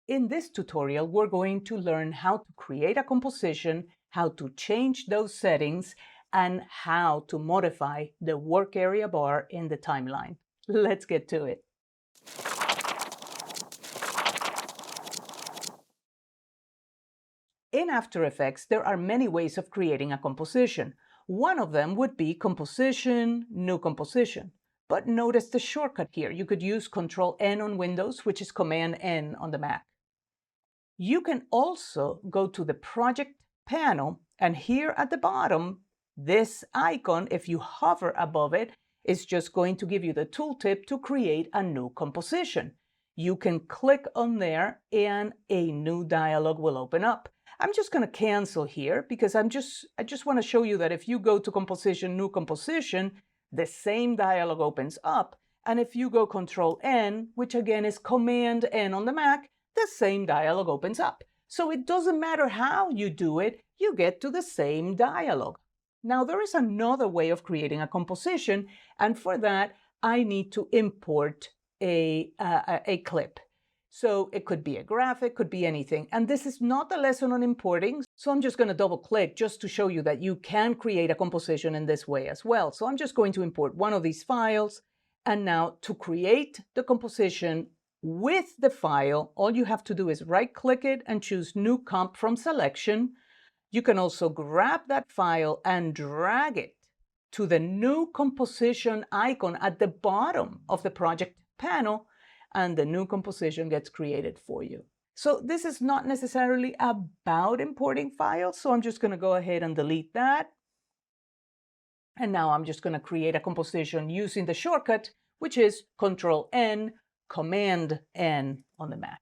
In this tutorial, we're going to learn how to create a composition, how to change those settings, and how to modify the work area bar in the timeline. Let's get to it. In After Effects, there are many ways of creating a composition. One of them would be Composition, New Composition. But notice the shortcut here. You could use Control-N on Windows, which is Command-N on the Mac. You can also go to the Project panel, and here at the bottom, this icon, if you hover above it, is just going to give you the tooltip to create a new composition. You can click on there and a new dialog will open up. I'm just going to cancel here because I just want to show you that if you go to Composition, New Composition, the same dialog opens up. And if you go Control-N, which again is Command-N on the Mac, the same dialog opens up. So it doesn't matter how you do it, you get to the same dialog. Now there is another way of creating a composition, and for that I need to import a clip. So it could be a graphic, could be anything. And this is not a lesson on importing, so I'm just going to double click just to show you that you can create a composition in this way as well. So I'm just going to import one of these files, and now to create the composition with the file, all you have to do is right-click it and choose New Comp from Selection. You can also grab that file and drag it to the New Composition icon at the bottom of the project panel, and the new composition gets created for you. So this is not necessarily about importing files, so I'm just going to go ahead and delete that. And now I'm just going to create a composition using the shortcut, which is Control-N, Command-N on the Mac.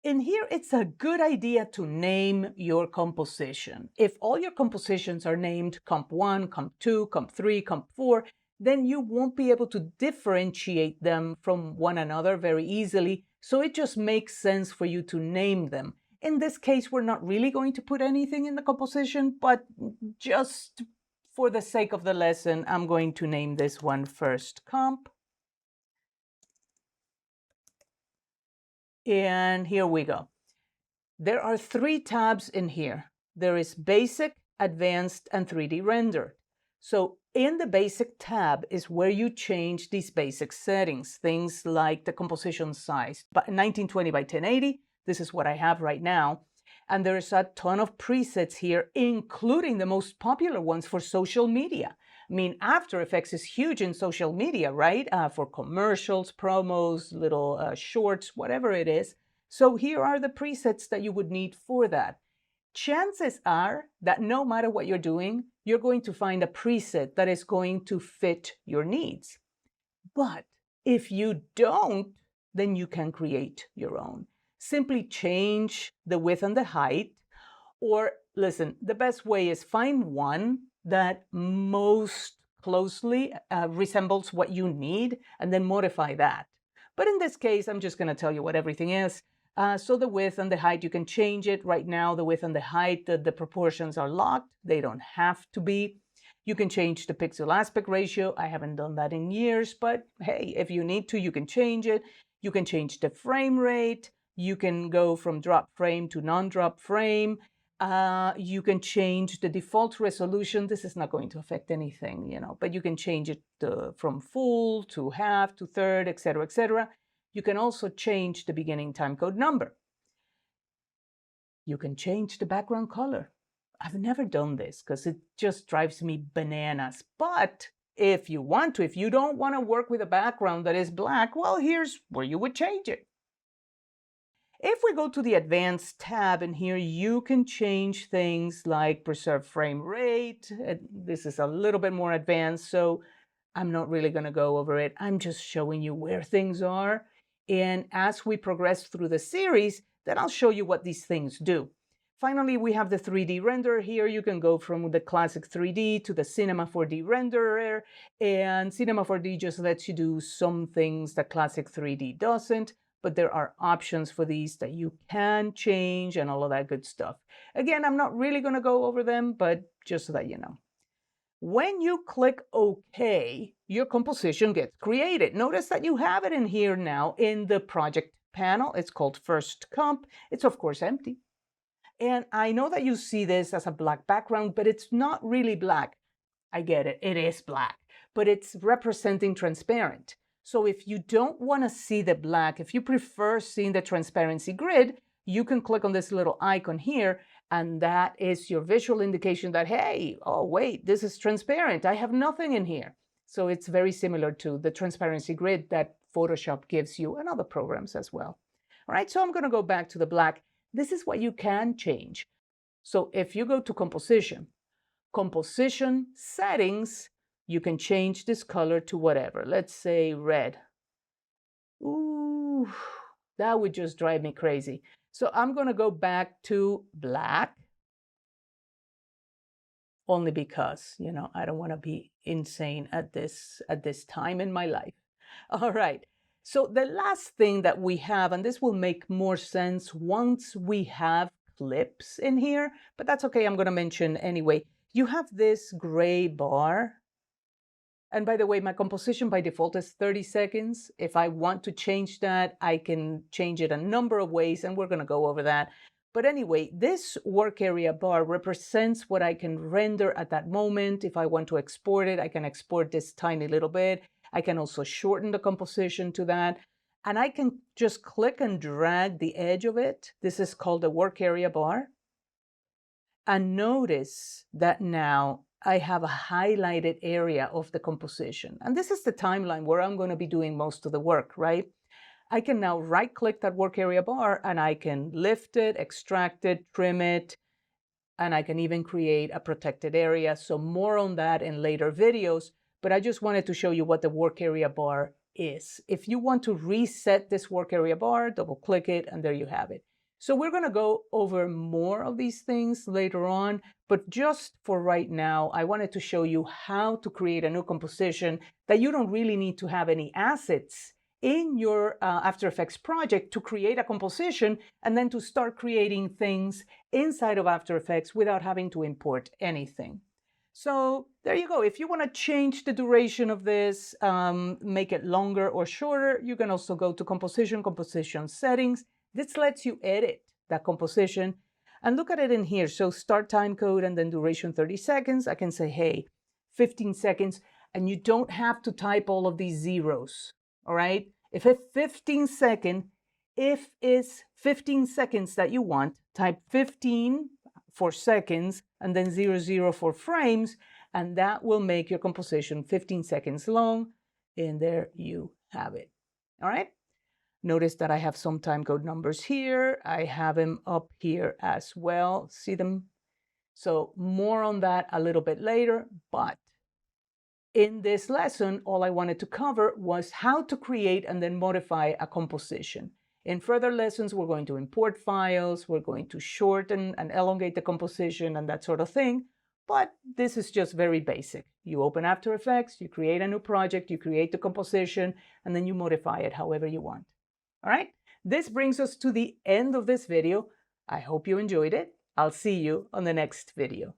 In here, it's a good idea to name your composition. If all your compositions are named Comp 1, Comp 2, Comp 3, Comp 4, then you won't be able to differentiate them from one another very easily, so it just makes sense for you to name them. In this case, we're not really going to put anything in the composition, but just for the sake of the lesson, I'm going to name this one First Comp. And here we go. There are 3 tabs in here. There is Basic, Advanced, and 3D Render. So in the Basic tab is where you change these basic settings, things like the composition size. But 1920 by 1080, this is what I have right now. And there's a ton of presets here, including the most popular ones for social media. I mean, After Effects is huge in social media, right? For commercials, promos, little shorts, whatever it is. So here are the presets that you would need for that. Chances are that no matter what you're doing, you're going to find a preset that is going to fit your needs. But if you don't, then you can create your own. Simply change the width and the height, or listen, the best way is find one that most closely resembles what you need and then modify that. But in this case, I'm just going to tell you what everything is. So the width and the height, you can change it. Right now, the width and the height, the proportions are locked. They don't have to be. You can change the pixel aspect ratio. I haven't done that in years, but hey, if you need to, you can change it. You can change the frame rate. You can go from drop frame to non-drop frame. You can change the default resolution. This is not going to affect anything, but you can change it from full to half to third, etc., etc. You can also change the beginning timecode number. You can change the background color. I've never done this because it just drives me bananas. But if you want to, if you don't want to work with a background that is black, well, here's where you would change it. If we go to the Advanced tab, in here you can change things like preserve frame rate. This is a little bit more advanced, so I'm not really going to go over it. I'm just showing you where things are. And as we progress through the series, then I'll show you what these things do. Finally, we have the 3D renderer here. You can go from the classic 3D to the Cinema 4D renderer. And Cinema 4D just lets you do some things that classic 3D doesn't. But there are options for these that you can change and all of that good stuff. Again, I'm not really going to go over them, but just so that you know. When you click OK, your composition gets created. Notice that you have it in here now in the project panel. It's called First Comp. It's of course empty. And I know that you see this as a black background, but it's not really black. I get it, it is black, but it's representing transparent. So if you don't want to see the black, if you prefer seeing the transparency grid, you can click on this little icon here, and that is your visual indication that, hey, oh wait, this is transparent. I have nothing in here. So it's very similar to the transparency grid that Photoshop gives you and other programs as well. All right, so I'm going to go back to the black. This is what you can change. So if you go to composition settings, you can change this color to whatever. Let's say red. Ooh, that would just drive me crazy. So I'm going to go back to black, only because, you know, I don't want to be insane at this time in my life. All right. So the last thing that we have, and this will make more sense once we have clips in here, but that's okay. I'm going to mention anyway. You have this gray bar. And by the way, my composition by default is 30 seconds. If I want to change that, I can change it a number of ways, and we're going to go over that. But anyway, this work area bar represents what I can render at that moment. If I want to export it, I can export this tiny little bit. I can also shorten the composition to that. And I can just click and drag the edge of it. This is called the work area bar. And notice that now I have a highlighted area of the composition. And this is the timeline where I'm going to be doing most of the work, right? I can now right-click that work area bar, and I can lift it, extract it, trim it, and I can even create a protected area. So more on that in later videos, but I just wanted to show you what the work area bar is. If you want to reset this work area bar, double-click it, and there you have it. So we're going to go over more of these things later on, but just for right now, I wanted to show you how to create a new composition that you don't really need to have any assets in your After Effects project to create a composition and then to start creating things inside of After Effects without having to import anything. So there you go. If you want to change the duration of this, make it longer or shorter, you can also go to composition settings. This lets you edit that composition and look at it in here. So start time code and then duration 30 seconds. I can say, hey, 15 seconds, and you don't have to type all of these zeros. All right. If it's 15 seconds that you want, type 15 for seconds and then 00 for frames, and that will make your composition 15 seconds long. And there you have it. All right. Notice that I have some timecode numbers here. I have them up here as well. See them? So more on that a little bit later, but in this lesson, all I wanted to cover was how to create and then modify a composition. In further lessons, we're going to import files, we're going to shorten and elongate the composition and that sort of thing, but this is just very basic. You open After Effects, you create a new project, you create the composition, and then you modify it however you want. All right, this brings us to the end of this video. I hope you enjoyed it. I'll see you on the next video.